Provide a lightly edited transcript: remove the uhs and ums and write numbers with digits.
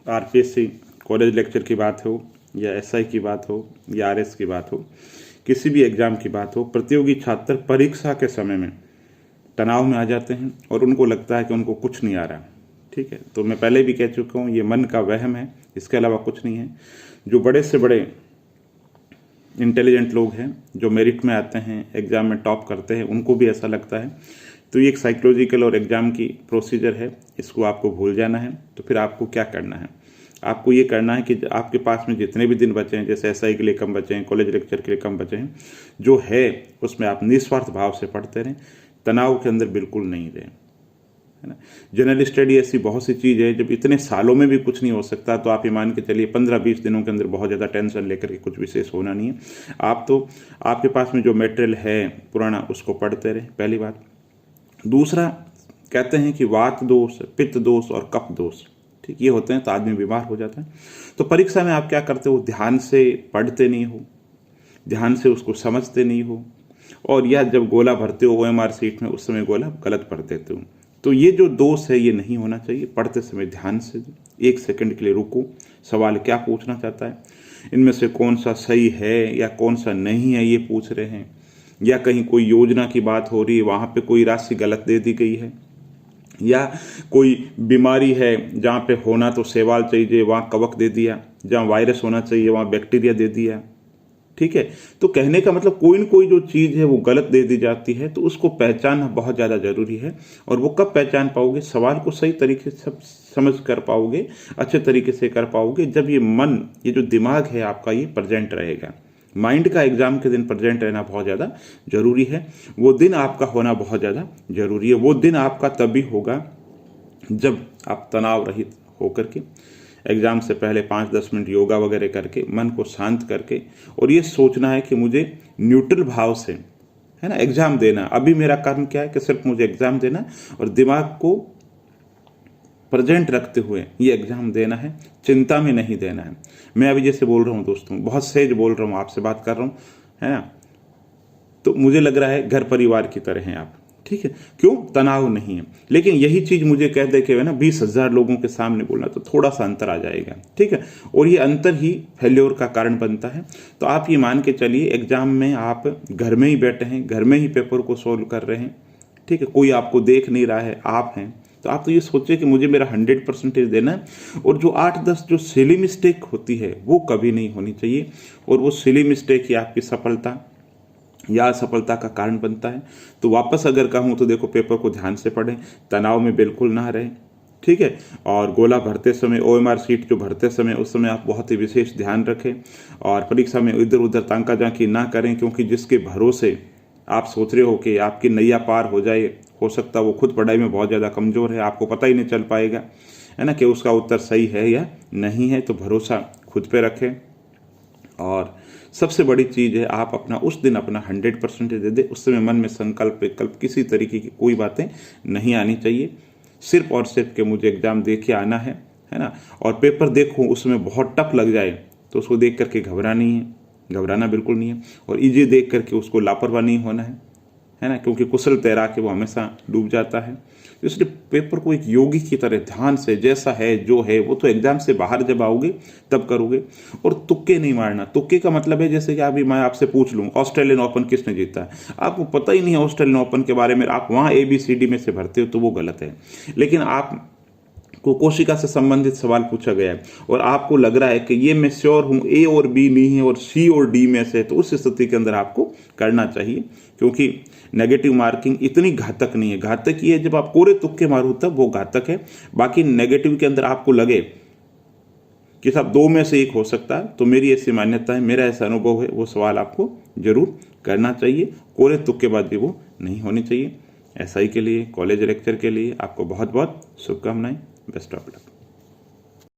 RPSC college lecture की बात हो या एसआई की बात हो या आरएस की बात हो, किसी भी एग्ज़ाम की बात हो, प्रतियोगी छात्र परीक्षा के समय में तनाव में आ जाते हैं और उनको लगता है कि उनको कुछ नहीं आ रहा। ठीक है, तो मैं पहले भी कह चुका हूँ, ये मन का वहम है, इसके अलावा कुछ नहीं है। जो बड़े से बड़े इंटेलिजेंट लोग हैं, जो मेरिट में आते हैं, एग्ज़ाम में टॉप करते हैं, उनको भी ऐसा लगता है। तो ये एक साइकोलॉजिकल और एग्ज़ाम की प्रोसीजर है, इसको आपको भूल जाना है। तो फिर आपको क्या करना है? आपको ये करना है कि आपके पास में जितने भी दिन बचे हैं, जैसे एसआई के लिए कम बचे हैं, कॉलेज लेक्चर के लिए कम बचे हैं, जो है उसमें आप निस्वार्थ भाव से पढ़ते रहें, तनाव के अंदर बिल्कुल नहीं रहें, है ना। जनरल स्टडी ऐसी बहुत सी चीज़ है, जब इतने सालों में भी कुछ नहीं हो सकता, तो आप ये मान के चलिए 15-20 दिनों के अंदर बहुत ज़्यादा टेंशन लेकर के कुछ विशेष होना नहीं है। आप तो आपके पास में जो मटेरियल है पुराना, उसको पढ़ते रहें, पहली बात। दूसरा, कहते हैं कि वात दोष, पित्त दोष और कफ दोष, ठीक, ये होते हैं तो आदमी बीमार हो जाता है। तो परीक्षा में आप क्या करते हो? ध्यान से पढ़ते नहीं हो, ध्यान से उसको समझते नहीं हो, और या जब गोला भरते हो ओएमआर सीट में, उस समय गोला गलत भर देते हो। तो ये जो दोष है ये नहीं होना चाहिए। पढ़ते समय ध्यान से 1 सेकंड के लिए रुको, सवाल क्या पूछना चाहता है, इनमें से कौन सा सही है या कौन सा नहीं है ये पूछ रहे हैं, या कहीं कोई योजना की बात हो रही है, वहाँ पे कोई राशि गलत दे दी गई है, या कोई बीमारी है जहाँ पे होना तो शैवाल चाहिए, वहाँ कवक दे दिया, जहाँ वायरस होना चाहिए वहाँ बैक्टीरिया दे दिया। ठीक है, तो कहने का मतलब कोई न कोई जो चीज़ है वो गलत दे दी जाती है, तो उसको पहचानना बहुत ज़्यादा ज़रूरी है। और वो कब पहचान पाओगे? सवाल को सही तरीके से समझ कर पाओगे, अच्छे तरीके से कर पाओगे, जब ये मन, ये जो दिमाग है आपका, ये प्रेजेंट रहेगा। माइंड का एग्जाम के दिन प्रेजेंट रहना बहुत ज़्यादा जरूरी है। वो दिन आपका होना बहुत ज़्यादा जरूरी है। वो दिन आपका तभी होगा जब आप तनाव रहित होकर के एग्ज़ाम से पहले 5-10 मिनट योगा वगैरह करके मन को शांत करके, और ये सोचना है कि मुझे न्यूट्रल भाव से, है ना, एग्ज़ाम देना। अभी मेरा काम क्या है कि सिर्फ मुझे एग्ज़ाम देना और दिमाग को प्रेजेंट रखते हुए ये एग्ज़ाम देना है, चिंता में नहीं देना है। मैं अभी जैसे बोल रहा हूँ दोस्तों, बहुत सहज बोल रहा हूँ, आपसे बात कर रहा हूँ, है ना, तो मुझे लग रहा है घर परिवार की तरह हैं आप। ठीक है, क्यों? तनाव नहीं है। लेकिन यही चीज़ मुझे कह दे के ना 20,000 लोगों के सामने बोलना, तो थोड़ा सा अंतर आ जाएगा। ठीक है, और ये अंतर ही फेल्योर का कारण बनता है। तो आप ये मान के चलिए, एग्जाम में आप घर में ही बैठे हैं, घर में ही पेपर को सोल्व कर रहे हैं। ठीक है, कोई आपको देख नहीं रहा है, आप हैं, तो आप तो ये सोचिए कि मुझे मेरा 100% देना है, और जो 8-10 जो सिली मिस्टेक होती है वो कभी नहीं होनी चाहिए, और वो सिली मिस्टेक ही आपकी सफलता या असफलता का कारण बनता है। तो वापस अगर कहूँ तो देखो, पेपर को ध्यान से पढ़ें, तनाव में बिल्कुल ना रहें। ठीक है, और गोला भरते समय, ओएमआर सीट जो भरते समय, उस समय आप बहुत ही विशेष ध्यान रखें, और परीक्षा में इधर उधर तांका झांकी ना करें, क्योंकि जिसके भरोसे आप सोच रहे हो कि आपकी नैया पार हो जाए, हो सकता है वो खुद पढ़ाई में बहुत ज़्यादा कमज़ोर है, आपको पता ही नहीं चल पाएगा, है ना, कि उसका उत्तर सही है या नहीं है। तो भरोसा खुद पे रखें, और सबसे बड़ी चीज़ है, आप अपना उस दिन अपना 100% दे दे। उस समय मन में संकल्प विकल्प किसी तरीके की कोई बातें नहीं आनी चाहिए, सिर्फ और सिर्फ कि मुझे एग्जाम दे के आना है ना। और पेपर देखूँ उसमें बहुत टफ लग जाए तो उसको देख करके घबराना बिल्कुल नहीं है, और इजी देख करके उसको लापरवाह नहीं होना है ना, क्योंकि कुशल तैराक है वो हमेशा डूब जाता है। तो इसलिए पेपर को एक योगी की तरह ध्यान से, जैसा है जो है वो तो एग्जाम से बाहर जब आओगे तब करोगे, और तुक्के नहीं मारना। तुक्के का मतलब है, जैसे कि अभी मैं आपसे पूछ लूँ ऑस्ट्रेलियन ओपन किसने जीता है, आपको पता ही नहीं है ऑस्ट्रेलियन ओपन के बारे में, आप वहाँ ABCD में से भरते हो, तो वो गलत है। लेकिन आप को कोशिका से संबंधित सवाल पूछा गया है और आपको लग रहा है कि ये मैं श्योर हूँ A और B नहीं है और C और D में से, तो उस स्थिति के अंदर आपको करना चाहिए, क्योंकि नेगेटिव मार्किंग इतनी घातक नहीं है। घातक ये है जब आप पूरे तुक्के मारो तब वो घातक है। बाकी नेगेटिव के अंदर आपको लगे कि साहब 2 में से 1 हो सकता है, तो मेरी ऐसी मान्यता है, मेरा ऐसा अनुभव है, वो सवाल आपको जरूर करना चाहिए। कोरे तुक्केबाजी वो नहीं होनी चाहिए। SI के लिए, कॉलेज लेक्चर के लिए आपको बहुत बहुत शुभकामनाएं। Best of luck.